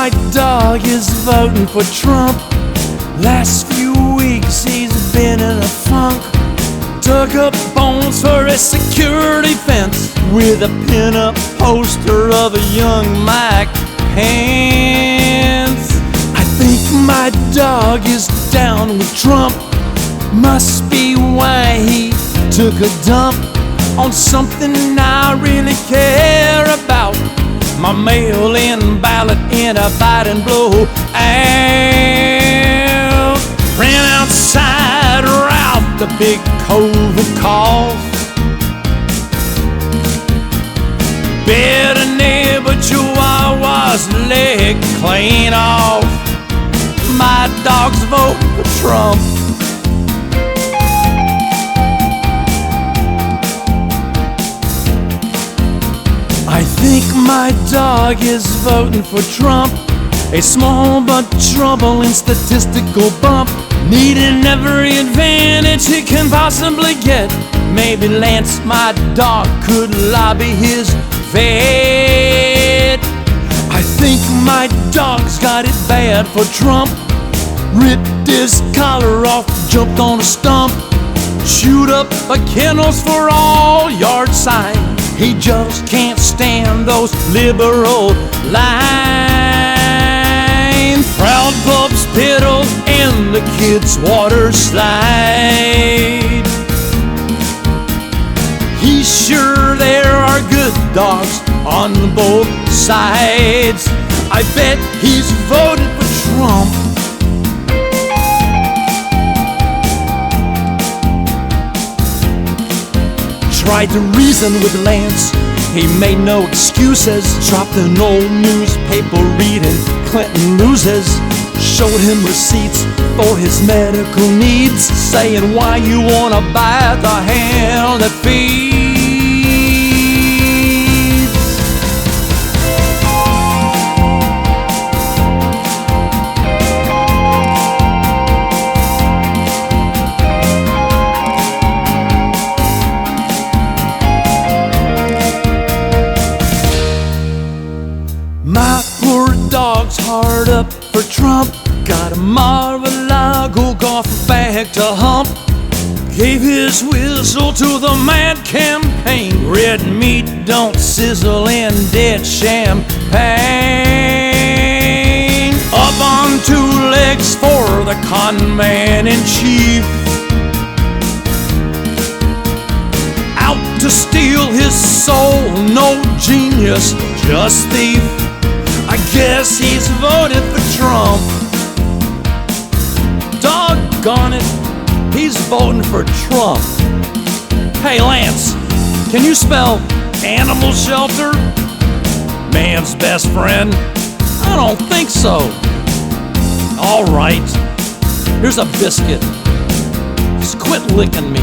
my dog is voting for Trump. Last few weeks he's been in a funk. Dug up bones for a security fence with a pin-up poster of a young Mike Pence. I think my dog is down with Trump. Must be why he took a dump on something I really care about. My mail-in ballot in a Biden blowout. Ran outside Ralph, the big COVID cough. Bit a neighbor Chihuahua's leg clean off. My dog's voting for Trump. I think my dog is voting for Trump. A small but troubling statistical bump, needing every advantage he can possibly get. Maybe Lance, my dog, could lobby his vet. I think my dog's got it bad for Trump. Ripped his collar off, jumped on a stump, shoot up a kennels for all yard sign. He just can't stand those liberal lines. Proud pups piddle and the kids water slide. He's sure there are good dogs on both sides. I bet he's voted for Trump. Tried to reason with Lance, he made no excuses. Dropped an old newspaper reading Clinton loses. Showed him receipts for his medical needs, saying why you wanna buy the hand that feeds. My poor dog's hard up for Trump. Got a Mar-a-Lago golf bag to hump. Gave his whistle to the mad campaign. Red meat don't sizzle in dead champagne. Up on two legs for the con man in chief. Out to steal his soul, no genius, just thief. I guess he's voted for Trump. Doggone it, he's voting for Trump. Hey Lance, can you spell animal shelter? Man's best friend? I don't think so. All right, here's a biscuit. Just quit licking me.